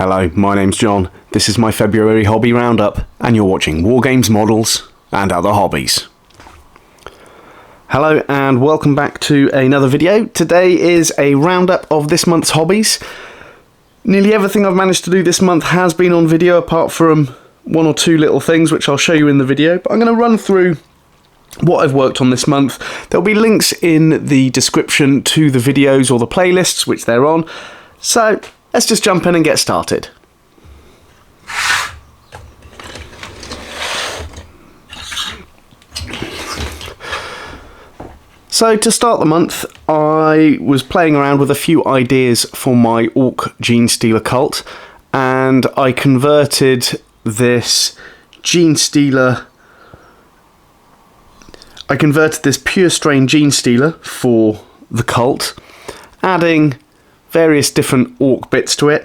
Hello, my name's John. This is my February hobby roundup, and you're watching Wargames, Models, and Other Hobbies. Hello, and welcome back to another video. Today is a roundup of this month's hobbies. Nearly everything I've managed to do this month has been on video, apart from one or two little things, which I'll show you in the video. But I'm going to run through what I've worked on this month. There'll be links in the description to the videos or the playlists which they're on. So let's just jump in and get started. So to start the month, I was playing around with a few ideas for my Orc Gene Stealer cult, and I converted this pure strain Gene Stealer for the cult, adding various different Orc bits to it.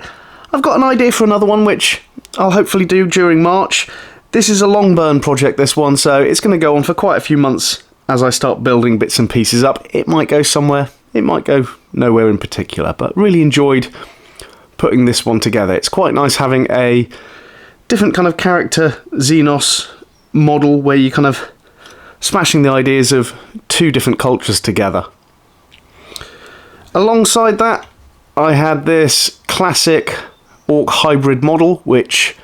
I've got an idea for another one which I'll hopefully do during March. This is a long burn project, this one, so it's going to go on for quite a few months as I start building bits and pieces up. It might go somewhere, it might go nowhere in particular, but really enjoyed putting this one together. It's quite nice having a different kind of character Xenos model where you kind of smashing the ideas of two different cultures together. Alongside that, I had this classic Orc hybrid model, which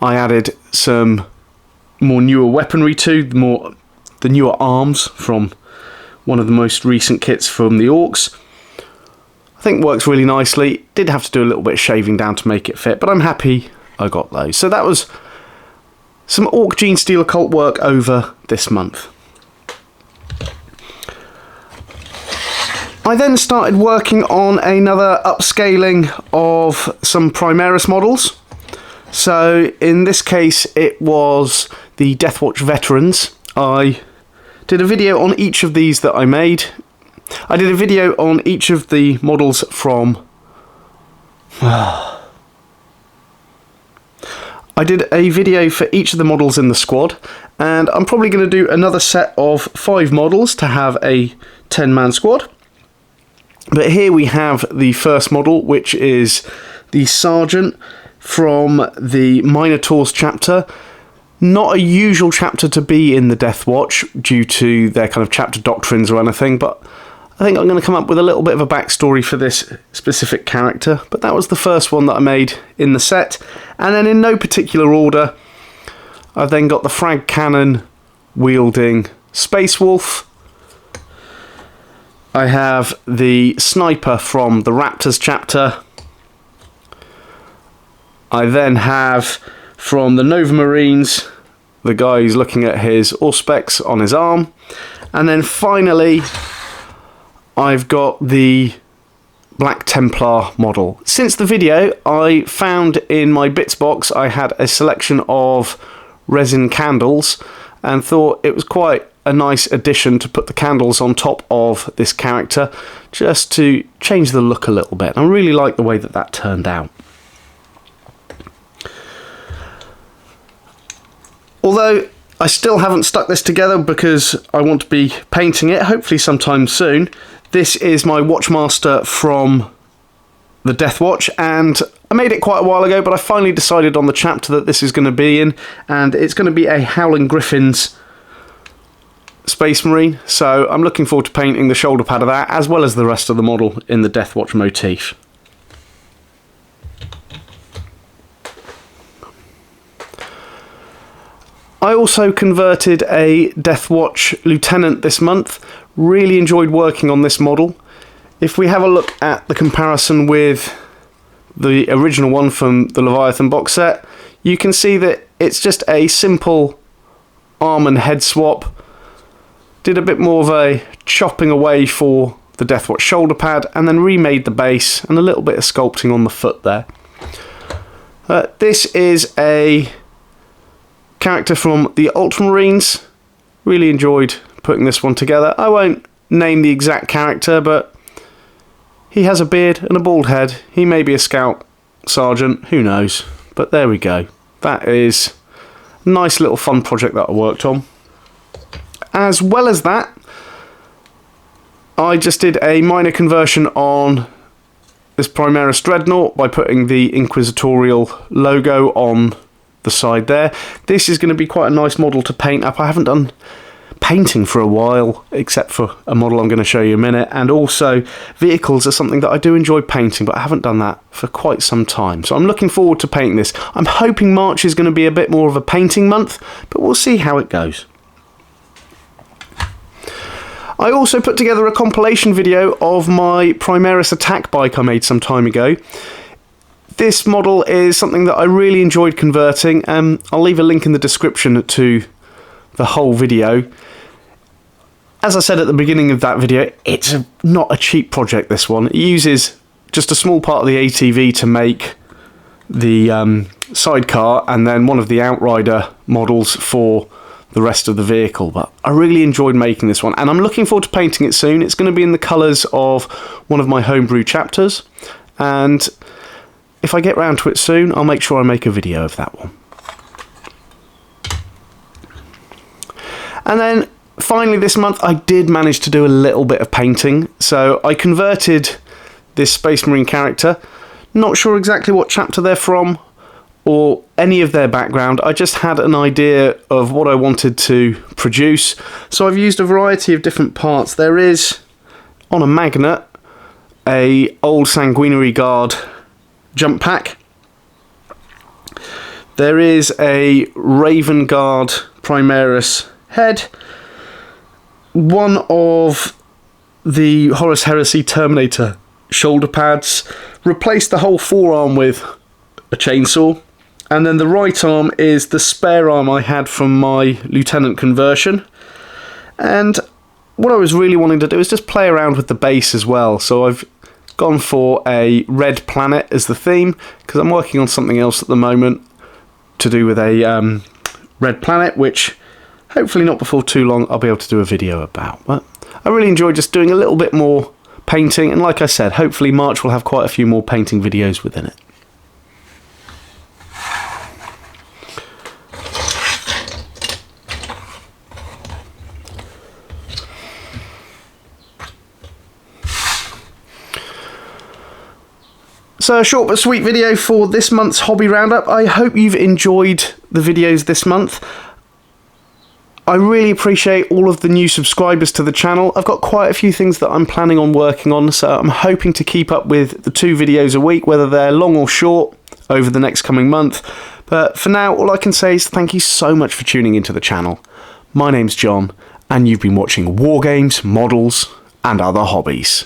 I added some more newer weaponry to, the newer arms from one of the most recent kits from the Orcs. I think works really nicely. Did have to do a little bit of shaving down to make it fit, but I'm happy I got those. So that was some Orc Gene Stealer cult work over this month. I then started working on another upscaling of some Primaris models. So in this case it was the Deathwatch Veterans. I did a video on each of these that I made. I did a video on each of the models from... I did a video for each of the models in the squad, and I'm probably going to do another set of 5 models to have a 10-man squad. But here we have the first model, which is the Sergeant from the Minotaurs chapter. Not a usual chapter to be in the Death Watch due to their kind of chapter doctrines or anything, but I think I'm going to come up with a little bit of a backstory for this specific character. But that was the first one that I made in the set, and then in no particular order, I've then got the frag cannon wielding Space Wolf. I have the sniper from the Raptors chapter. I then have from the Nova Marines the guy who's looking at his Auspex on his arm. And then finally I've got the Black Templar model. Since the video, I found in my bits box I had a selection of resin candles and thought it was quite a nice addition to put the candles on top of this character just to change the look a little bit. I really like the way that that turned out. Although I still haven't stuck this together because I want to be painting it, hopefully sometime soon. This is my Watchmaster from the Death Watch, and I made it quite a while ago, but I finally decided on the chapter that this is going to be in, and it's going to be a Howling Griffins Space Marine, so I'm looking forward to painting the shoulder pad of that, as well as the rest of the model in the Death Watch motif. I also converted a Death Watch Lieutenant this month. Really enjoyed working on this model. If we have a look at the comparison with the original one from the Leviathan box set, you can see that it's just a simple arm and head swap. Did a bit more of a chopping away for the Death Watch shoulder pad, and then remade the base and a little bit of sculpting on the foot there. This is a character from the Ultramarines. Really enjoyed putting this one together. I won't name the exact character, but he has a beard and a bald head. He may be a scout sergeant, who knows. But there we go. That is a nice little fun project that I worked on. As well as that, I just did a minor conversion on this Primaris Dreadnought by putting the Inquisitorial logo on the side there. This is going to be quite a nice model to paint up. I haven't done painting for a while, except for a model I'm going to show you in a minute, and also vehicles are something that I do enjoy painting, but I haven't done that for quite some time, so I'm looking forward to painting this. I'm hoping March is going to be a bit more of a painting month, but we'll see how it goes. I also put together a compilation video of my Primaris attack bike I made some time ago. This model is something that I really enjoyed converting. I'll leave a link in the description to the whole video. As I said at the beginning of that video, it's not a cheap project, this one. It uses just a small part of the ATV to make the sidecar and then one of the Outrider models for the rest of the vehicle. But I really enjoyed making this one, and I'm looking forward to painting it soon. It's going to be in the colours of one of my homebrew chapters, and if I get round to it soon, I'll make sure I make a video of that one. And then finally this month I did manage to do a little bit of painting. So I converted this Space Marine character. Not sure exactly what chapter they're from or any of their background. I just had an idea of what I wanted to produce. So I've used a variety of different parts. There is, on a magnet, a old Sanguinary Guard jump pack. There is a Raven Guard Primaris head, one of the Horus Heresy Terminator shoulder pads, replaced the whole forearm with a chainsaw, and then the right arm is the spare arm I had from my Lieutenant conversion. And what I was really wanting to do is just play around with the base as well, so I've gone for a red planet as the theme, because I'm working on something else at the moment to do with a red planet, which hopefully not before too long I'll be able to do a video about. But I really enjoyed just doing a little bit more painting, and like I said, hopefully March will have quite a few more painting videos within it. So a short but sweet video for this month's hobby roundup. I hope you've enjoyed the videos this month. I really appreciate all of the new subscribers to the channel. I've got quite a few things that I'm planning on working on, so I'm hoping to keep up with the 2 videos a week, whether they're long or short, over the next coming month. But for now, all I can say is thank you so much for tuning into the channel. My name's John, and you've been watching War Games, Models, and Other Hobbies.